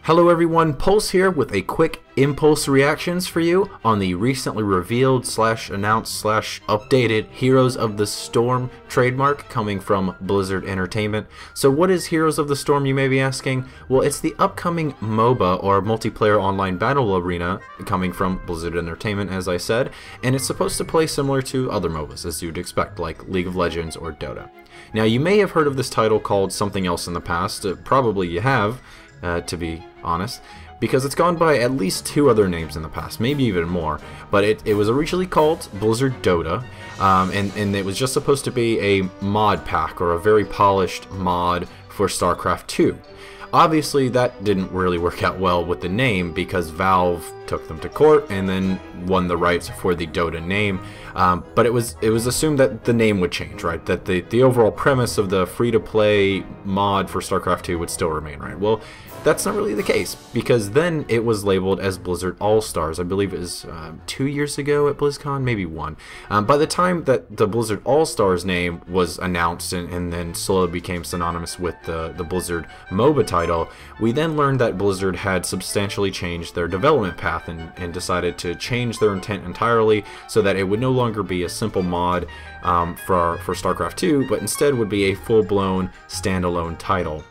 Hello everyone, Pulse here with a quick impulse reactions for you on the recently revealed / announced / updated Heroes of the Storm trademark coming from Blizzard Entertainment. So what is Heroes of the Storm, you may be asking? Well, it's the upcoming MOBA or multiplayer online battle arena coming from Blizzard Entertainment, as I said, and it's supposed to play similar to other MOBAs as you'd expect, like League of Legends or Dota. Now you may have heard of this title called something else in the past, probably you have. To be honest, because it's gone by at least 2 other names in the past, maybe even more, but it was originally called Blizzard Dota, and it was just supposed to be a mod pack or a very polished mod for Starcraft 2. Obviously that didn't really work out well with the name because Valve took them to court and then won the rights for the Dota name, but it was assumed that the name would change, right? That the overall premise of the free-to-play mod for Starcraft 2 would still remain, right? Well, that's not really the case, because then it was labeled as Blizzard All-Stars. I believe it was 2 years ago at BlizzCon, maybe 1. By the time that the Blizzard All-Stars name was announced and then slowly became synonymous with the Blizzard MOBA title, we then learned that Blizzard had substantially changed their development path and decided to change their intent entirely so that it would no longer be a simple mod for StarCraft 2, but instead would be a full-blown standalone title.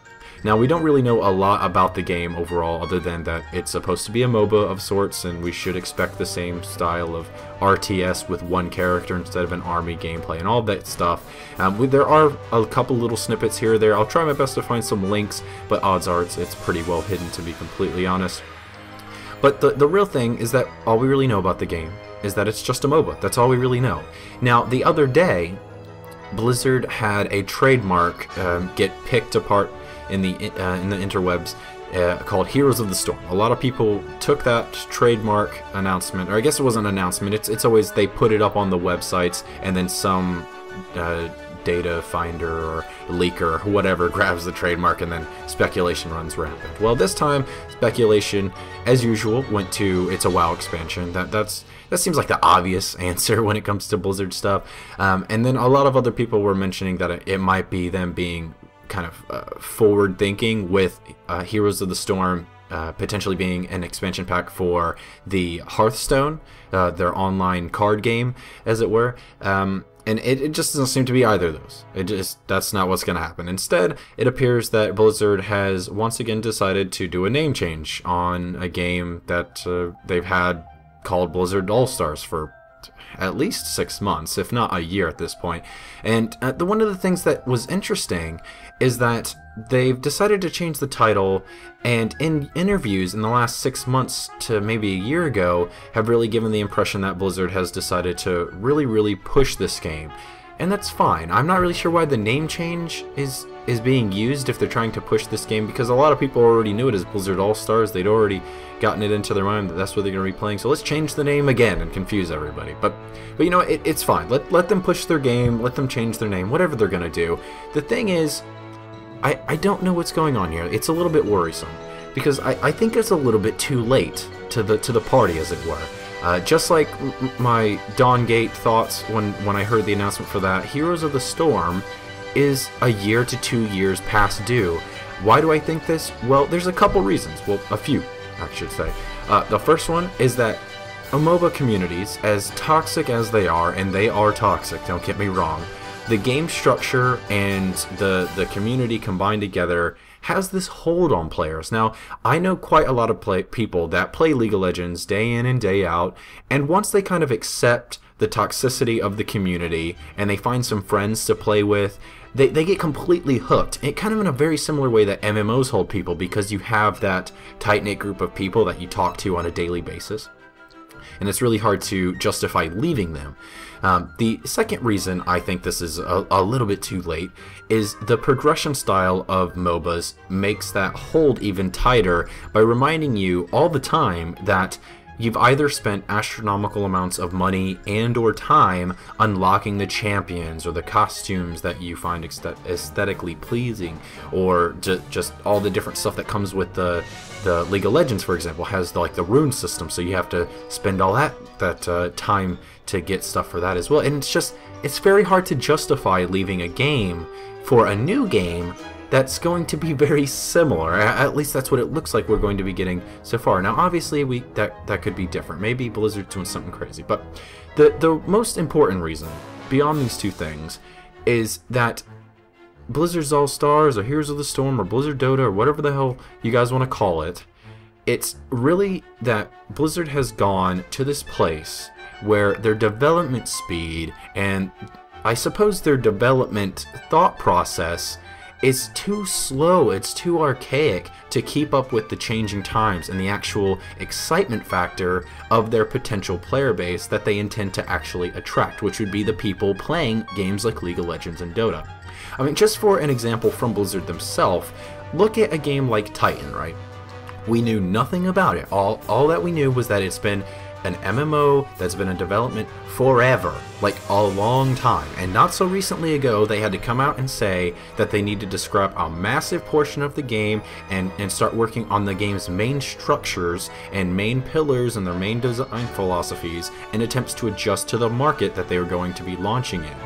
Now, we don't really know a lot about the game overall, other than that it's supposed to be a MOBA of sorts, and we should expect the same style of RTS with one character instead of an army gameplay and all that stuff. There are a couple little snippets here or there. I'll try my best to find some links, but odds are it's pretty well hidden, to be completely honest. But the real thing is that all we really know about the game is that it's just a MOBA. That's all we really know. Now, the other day, Blizzard had a trademark get picked apart in the interwebs called Heroes of the Storm. A lot of people took that trademark announcement, or I guess it wasn't an announcement, it's always they put it up on the websites and then some data finder or leaker or whatever grabs the trademark and then speculation runs rampant. Well, this time speculation, as usual, went to it's a WoW expansion. That seems like the obvious answer when it comes to Blizzard stuff. And then a lot of other people were mentioning that it might be them being kind of forward thinking with Heroes of the Storm potentially being an expansion pack for the Hearthstone, their online card game, as it were. And it just doesn't seem to be either of those. That's not what's going to happen. Instead, it appears that Blizzard has once again decided to do a name change on a game that they've had called Blizzard All-Stars for at least 6 months, if not a year at this point. And one of the things that was interesting is that they've decided to change the title, and in interviews in the last 6 months to maybe a year ago have really given the impression that Blizzard has decided to really push this game. And that's fine. I'm not really sure why the name change is being used if they're trying to push this game, because a lot of people already knew it as Blizzard All-Stars. They'd already gotten it into their mind that that's what they're going to be playing, so let's change the name again and confuse everybody. But you know, it's fine. Let them push their game, let them change their name, whatever they're going to do. The thing is, I don't know what's going on here. It's a little bit worrisome, because I think it's a little bit too late to the party, as it were. Just like my Dawn Gate thoughts when I heard the announcement for that, Heroes of the Storm is a year to 2 years past due. Why do I think this? Well, there's a couple reasons. Well, a few, I should say. The first one is that MOBA communities, as toxic as they are, and they are toxic, don't get me wrong, the game structure and the community combined together has this hold on players. Now, I know quite a lot of people that play League of Legends day in and day out, and once they kind of accept the toxicity of the community and they find some friends to play with, they get completely hooked. It kind of in a very similar way that MMOs hold people, because you have that tight-knit group of people that you talk to on a daily basis, and it's really hard to justify leaving them. The second reason I think this is a little bit too late is the progression style of MOBAs makes that hold even tighter by reminding you all the time that you've either spent astronomical amounts of money and or time unlocking the champions or the costumes that you find aesthetically pleasing, or just all the different stuff that comes with the League of Legends, for example, has like the rune system, so you have to spend all that time to get stuff for that as well. And it's very hard to justify leaving a game for a new game that's going to be very similar. At least that's what it looks like we're going to be getting so far. Now, obviously, that could be different. Maybe Blizzard's doing something crazy. But the most important reason, beyond these two things, is that Blizzard's All-Stars, or Heroes of the Storm, or Blizzard Dota, or whatever the hell you guys want to call it, it's really that Blizzard has gone to this place where their development speed and I suppose their development thought process is too slow, it's too archaic to keep up with the changing times and the actual excitement factor of their potential player base that they intend to actually attract, which would be the people playing games like League of Legends and Dota. I mean, just for an example from Blizzard themselves, look at a game like Titan, right? We knew nothing about it. All that we knew was that it's been an MMO that's been in development forever, like a long time. And not so recently ago, they had to come out and say that they needed to scrap a massive portion of the game and start working on the game's main structures and main pillars and their main design philosophies in attempts to adjust to the market that they were going to be launching in.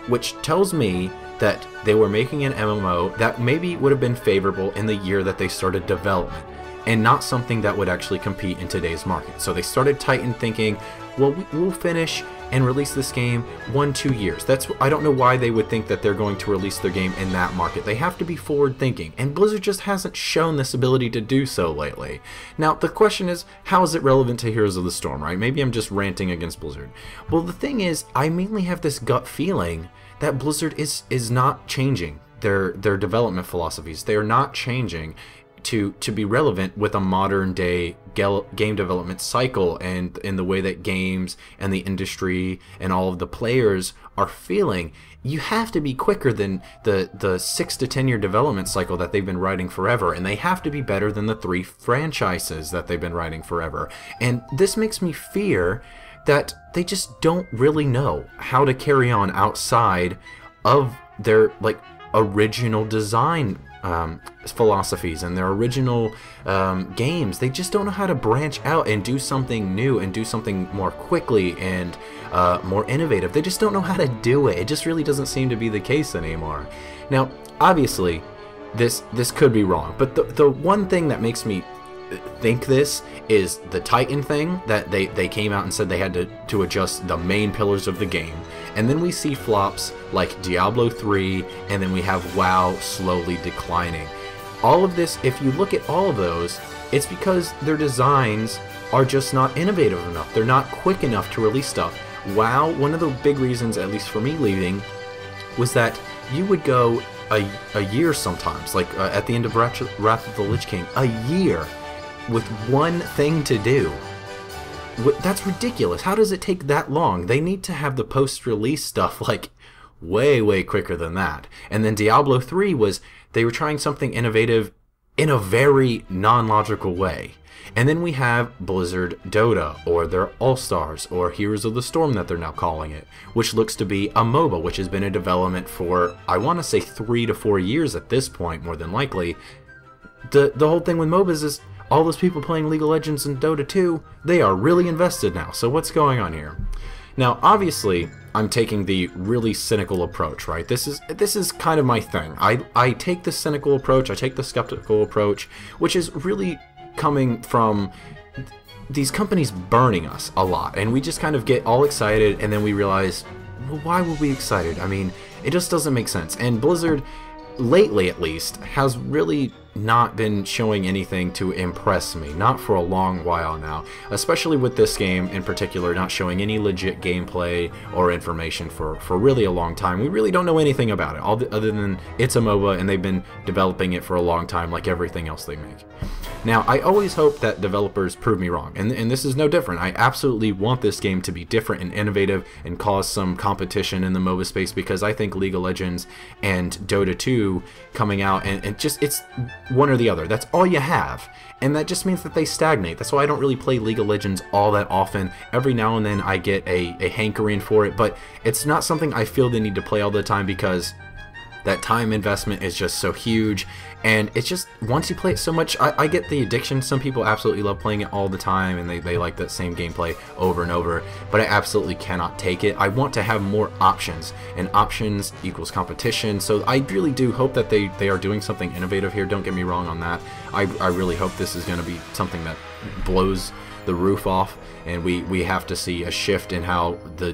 Which tells me that they were making an MMO that maybe would have been favorable in the year that they started development, and not something that would actually compete in today's market. So they started Titan thinking, well, we'll finish and release this game 1-2 years. I don't know why they would think that they're going to release their game in that market. They have to be forward thinking, and Blizzard just hasn't shown this ability to do so lately. Now, the question is, how is it relevant to Heroes of the Storm, right? Maybe I'm just ranting against Blizzard. Well, the thing is, I mainly have this gut feeling that Blizzard is not changing their development philosophies. They are not changing to be relevant with a modern day game development cycle and in the way that games and the industry and all of the players are feeling. You have to be quicker than the 6 to 10 year development cycle that they've been riding forever, and they have to be better than the 3 franchises that they've been riding forever. And this makes me fear that they just don't really know how to carry on outside of their original design philosophies and their original games. They just don't know how to branch out and do something new and do something more quickly and more innovative. They just don't know how to do it. It just really doesn't seem to be the case anymore. Now, obviously, this could be wrong, but the one thing that makes me think this is the Titan thing, that they came out and said they had to adjust the main pillars of the game. And then we see flops like Diablo 3, and then we have WoW slowly declining. All of this, if you look at all of those, it's because their designs are just not innovative enough. They're not quick enough to release stuff. WoW, one of the big reasons, at least for me leaving, was that you would go a year sometimes, like at the end of Wrath of the Lich King, a year with one thing to do. That's ridiculous. How does it take that long? They need to have the post-release stuff like way quicker than that. And then Diablo 3 they were trying something innovative in a very non-logical way. And then we have Blizzard Dota, or their All-Stars, or Heroes of the Storm that they're now calling it, which looks to be a MOBA, which has been in development for, I want to say 3 to 4 years at this point, more than likely. The whole thing with MOBAs is all those people playing League of Legends and Dota 2, they are really invested now. So what's going on here? Now, obviously, I'm taking the really cynical approach, right? This is kind of my thing. I take the cynical approach, I take the skeptical approach, which is really coming from these companies burning us a lot. And we just kind of get all excited, and then we realize, well, why were we excited? I mean, it just doesn't make sense. And Blizzard, lately at least, has really not been showing anything to impress me, not for a long while now, especially with this game in particular, not showing any legit gameplay or information for really a long time. We really don't know anything about it, other than it's a MOBA and they've been developing it for a long time like everything else they make. Now, I always hope that developers prove me wrong, and this is no different. I absolutely want this game to be different and innovative and cause some competition in the MOBA space, because I think League of Legends and Dota 2 coming out and just, it's one or the other. That's all you have, and that just means that they stagnate. That's why I don't really play League of Legends all that often. Every now and then I get a hankering for it, but it's not something I feel the need to play all the time, because That time investment is just so huge, and it's just, once you play it so much, I get the addiction. Some people absolutely love playing it all the time, and they like that same gameplay over and over, but I absolutely cannot take it. I want to have more options, and options equals competition, so I really do hope that they are doing something innovative here. Don't get me wrong on that. I really hope this is going to be something that blows the roof off, and we have to see a shift in how the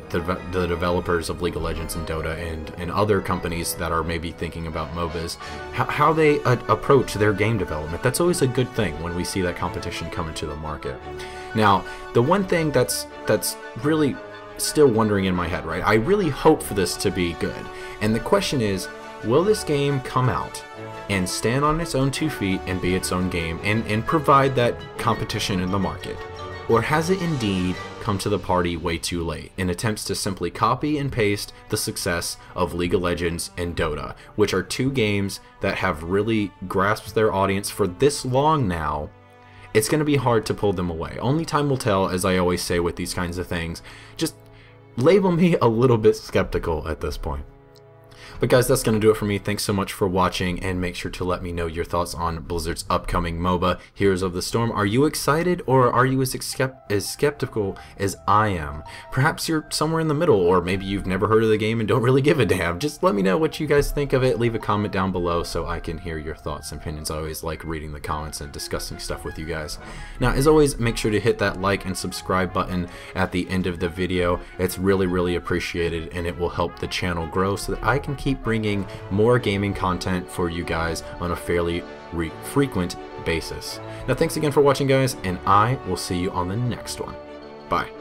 developers of League of Legends and Dota and other companies that are maybe thinking about MOBAs, how they approach their game development. That's always a good thing when we see that competition come into the market. Now, the one thing that's really still wondering in my head, right? I really hope for this to be good, and the question is, will this game come out and stand on its own 2 feet and be its own game and provide that competition in the market? Or has it indeed come to the party way too late in attempts to simply copy and paste the success of League of Legends and Dota, which are 2 games that have really grasped their audience for this long now? It's going to be hard to pull them away. Only time will tell, as I always say with these kinds of things. Just label me a little bit skeptical at this point. But guys, that's going to do it for me. Thanks so much for watching, and make sure to let me know your thoughts on Blizzard's upcoming MOBA, Heroes of the Storm. Are you excited, or are you as skeptical as I am? Perhaps you're somewhere in the middle, or maybe you've never heard of the game and don't really give a damn. Just let me know what you guys think of it. Leave a comment down below so I can hear your thoughts and opinions. I always like reading the comments and discussing stuff with you guys. Now, as always, make sure to hit that like and subscribe button at the end of the video. It's really appreciated, and it will help the channel grow so that I can keep bringing more gaming content for you guys on a fairly frequent basis. Now, thanks again for watching, guys, and I will see you on the next one. Bye.